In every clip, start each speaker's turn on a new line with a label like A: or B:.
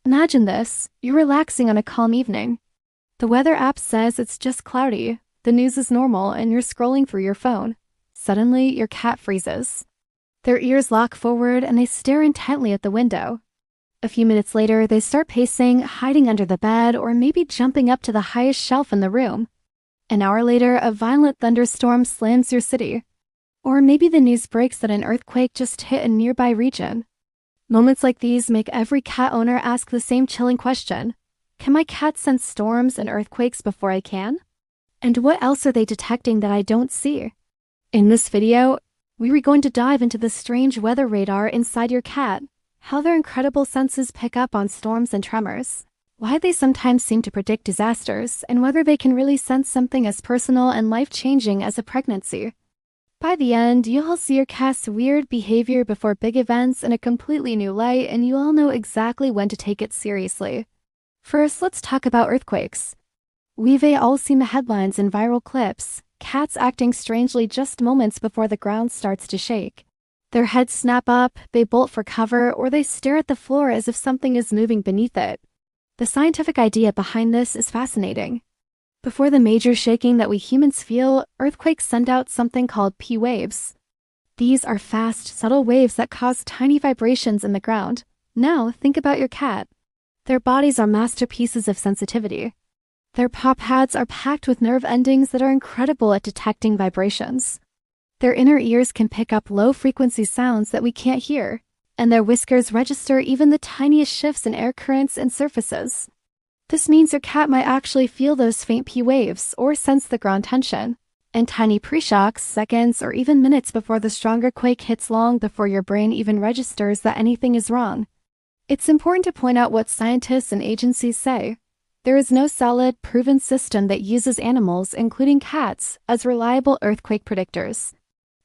A: Imagine this, you're relaxing on a calm evening. The weather app says it's just cloudy, the news is normal, and you're scrolling through your phone. Suddenly, your cat freezes. Their ears lock forward and they stare intently at the window. A few minutes later, they start pacing, hiding under the bed, or maybe jumping up to the highest shelf in the room. An hour later, a violent thunderstorm slams your city. Or maybe the news breaks that an earthquake just hit a nearby region. Moments like these make every cat owner ask the same chilling question. Can my cat sense storms and earthquakes before I can? And what else are they detecting that I don't see? In this video, we are going to dive into the strange weather radar inside your cat, how their incredible senses pick up on storms and tremors, why they sometimes seem to predict disasters, and whether they can really sense something as personal and life-changing as a pregnancy. By the end, you'll see your cat's weird behavior before big events in a completely new light, and you'll know exactly when to take it seriously. First, let's talk about earthquakes. We've all seen the headlines and viral clips, cats acting strangely just moments before the ground starts to shake. Their heads snap up, they bolt for cover, or they stare at the floor as if something is moving beneath it. The scientific idea behind this is fascinating. Before the major shaking that we humans feel, earthquakes send out something called P waves. These are fast, subtle waves that cause tiny vibrations in the ground. Now, think about your cat. Their bodies are masterpieces of sensitivity. Their paw pads are packed with nerve endings that are incredible at detecting vibrations. Their inner ears can pick up low-frequency sounds that we can't hear, and their whiskers register even the tiniest shifts in air currents and surfaces. This means your cat might actually feel those faint P waves or sense the ground tension, and tiny pre-shocks, seconds, or even minutes before the stronger quake hits, long before your brain even registers that anything is wrong. It's important to point out what scientists and agencies say. There is no solid, proven system that uses animals, including cats, as reliable earthquake predictors.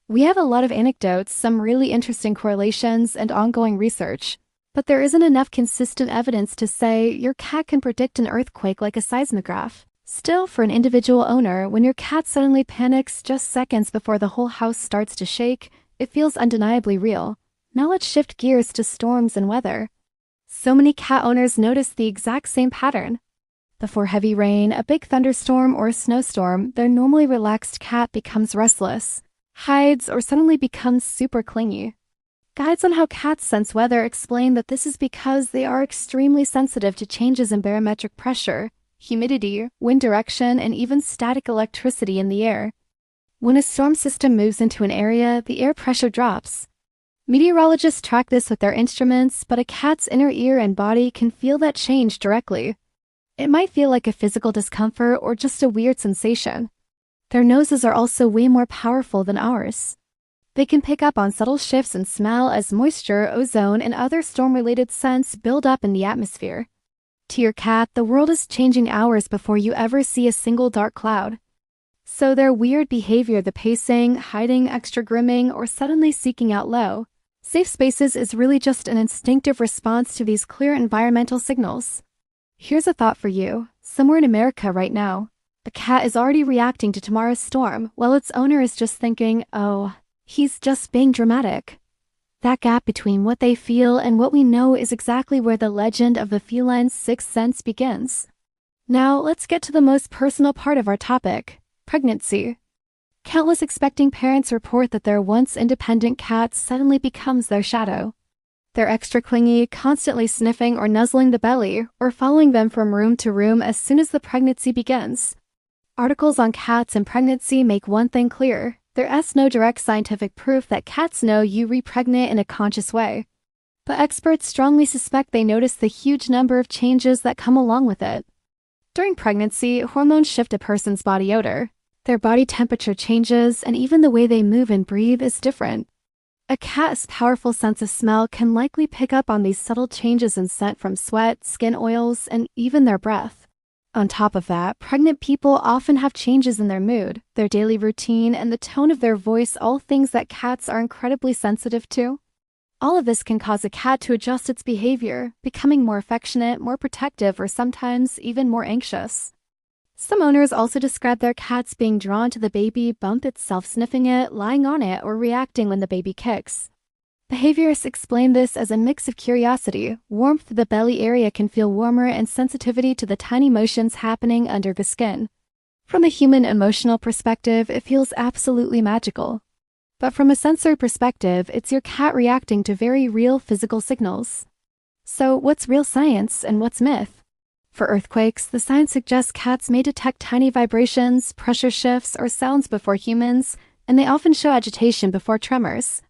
A: We have a lot of anecdotes, some really interesting correlations, and ongoing research, but there isn't enough consistent evidence to say your cat can predict an earthquake like a seismograph. Still, for an individual owner, when your cat suddenly panics just seconds before the whole house starts to shake, it feels undeniably real. Now let's shift gears to storms and weather. So many cat owners notice the exact same pattern. Before heavy rain, a big thunderstorm, or a snowstorm, their normally relaxed cat becomes restless, hides, or suddenly becomes super clingy. Guides on how cats sense weather explain that this is because they are extremely sensitive to changes in barometric pressure, humidity, wind direction, and even static electricity in the air. When a storm system moves into an area, the air pressure drops. Meteorologists track this with their instruments, but a cat's inner ear and body can feel that change directly. It might feel like a physical discomfort or just a weird sensation. Their noses are also way more powerful than ours. They can pick up on subtle shifts in smell as moisture, ozone, and other storm-related scents build up in the atmosphere. To your cat, the world is changing hours before you ever see a single dark cloud. So their weird behavior, the pacing, hiding, extra grimming, or suddenly seeking out safe spaces is really just an instinctive response to these clear environmental signals. Here's a thought for you. Somewhere in America right now, a cat is already reacting to tomorrow's storm, while its owner is just thinking, oh, he's just being dramatic. That gap between what they feel and what we know is exactly where the legend of the feline's sixth sense begins. Now, let's get to the most personal part of our topic, pregnancy. Countless expecting parents report that their once independent cat suddenly becomes their shadow. They're extra clingy, constantly sniffing or nuzzling the belly, or following them from room to room as soon as the pregnancy begins. Articles on cats and pregnancy make one thing clear. There is no direct scientific proof that cats know you repregnate in a conscious way. But experts strongly suspect they notice the huge number of changes that come along with it. During pregnancy, hormones shift a person's body odor. Their body temperature changes, and even the way they move and breathe is different. A cat's powerful sense of smell can likely pick up on these subtle changes in scent from sweat, skin oils, and even their breath. On top of that, pregnant people often have changes in their mood, their daily routine, and the tone of their voice, all things that cats are incredibly sensitive to. All of this can cause a cat to adjust its behavior, becoming more affectionate, more protective, or sometimes even more anxious. Some owners also describe their cats being drawn to the baby bump itself, sniffing it, lying on it, or reacting when the baby kicks. Behaviorists explain this as a mix of curiosity, warmth to the belly area can feel warmer, and sensitivity to the tiny motions happening under the skin. From a human emotional perspective, it feels absolutely magical. But from a sensory perspective, it's your cat reacting to very real physical signals. So what's real science and what's myth? For earthquakes, the science suggests cats may detect tiny vibrations, pressure shifts, or sounds before humans, and they often show agitation before tremors.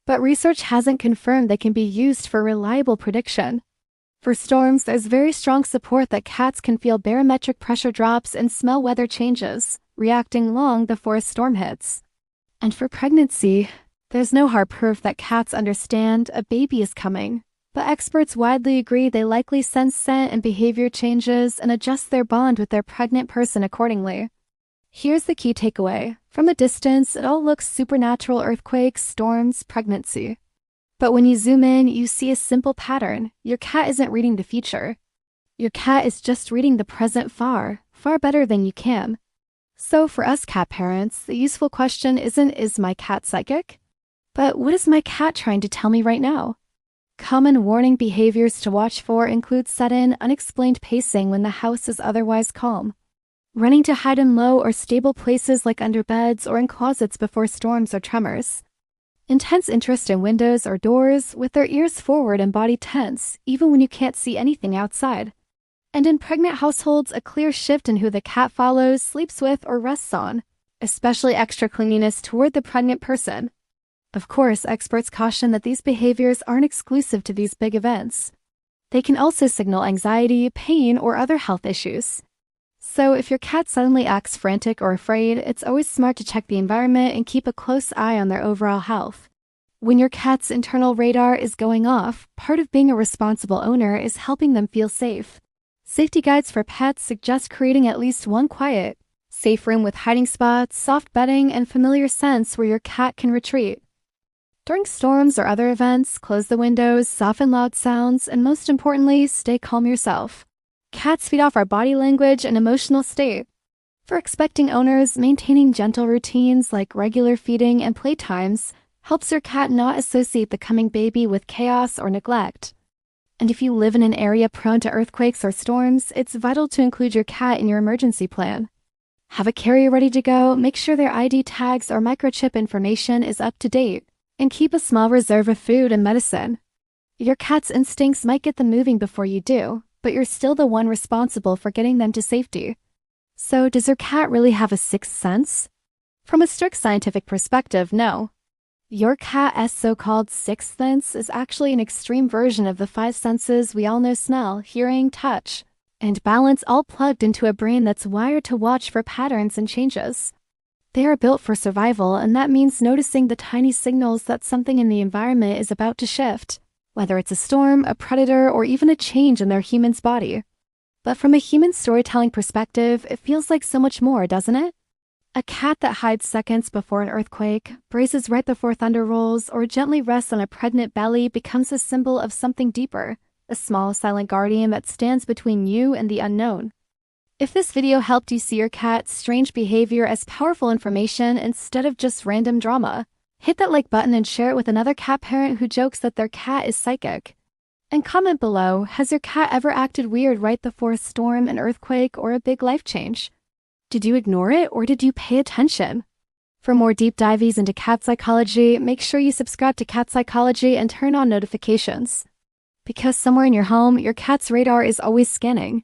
A: But research hasn't confirmed they can be used for reliable prediction. For storms, there's very strong support that cats can feel barometric pressure drops and smell weather changes, reacting long before a storm hits. And for pregnancy, there's no hard proof that cats understand a baby is coming, but experts widely agree they likely sense scent and behavior changes and adjust their bond with their pregnant person accordingly. Here's the key takeaway. From a distance, it all looks supernatural: earthquakes, storms, pregnancy. But when you zoom in, you see a simple pattern. Your cat isn't reading the future. Your cat is just reading the present far, far better than you can. So for us cat parents, the useful question isn't, is my cat psychic? But what is my cat trying to tell me right now? Common warning behaviors to watch for include sudden, unexplained pacing when the house is otherwise calm, running to hide in low or stable places like under beds or in closets before storms or tremors, intense interest in windows or doors with their ears forward and body tense, even when you can't see anything outside. And in pregnant households, a clear shift in who the cat follows, sleeps with, or rests on, especially extra clinginess toward the pregnant person. Of course, experts caution that these behaviors aren't exclusive to these big events. They can also signal anxiety, pain, or other health issues. So if your cat suddenly acts frantic or afraid, it's always smart to check the environment and keep a close eye on their overall health. When your cat's internal radar is going off, part of being a responsible owner is helping them feel safe. Safety guides for pets suggest creating at least one quiet, safe room with hiding spots, soft bedding, and familiar scents where your cat can retreat. During storms or other events, close the windows, soften loud sounds, and most importantly, stay calm yourself. Cats feed off our body language and emotional state. For expecting owners, maintaining gentle routines like regular feeding and playtimes helps your cat not associate the coming baby with chaos or neglect. And if you live in an area prone to earthquakes or storms, it's vital to include your cat in your emergency plan. Have a carrier ready to go, make sure their ID tags or microchip information is up to date, and keep a small reserve of food and medicine. Your cat's instincts might get them moving before you do, but you're still the one responsible for getting them to safety. So does your cat really have a sixth sense? From a strict scientific perspective, no. Your cat's so-called sixth sense is actually an extreme version of the five senses we all know: smell, hearing, touch, and balance, all plugged into a brain that's wired to watch for patterns and changes. They are built for survival, and that means noticing the tiny signals that something in the environment is about to shift, whether it's a storm, a predator, or even a change in their human's body. But from a human storytelling perspective, it feels like so much more, doesn't it? A cat that hides seconds before an earthquake, braces right before thunder rolls, or gently rests on a pregnant belly becomes a symbol of something deeper, a small, silent guardian that stands between you and the unknown. If this video helped you see your cat's strange behavior as powerful information instead of just random drama, hit that like button and share it with another cat parent who jokes that their cat is psychic. And comment below, has your cat ever acted weird right before a storm, an earthquake, or a big life change? Did you ignore it, or did you pay attention? For more deep dives into cat psychology, make sure you subscribe to Cat Psychology and turn on notifications. Because somewhere in your home, your cat's radar is always scanning.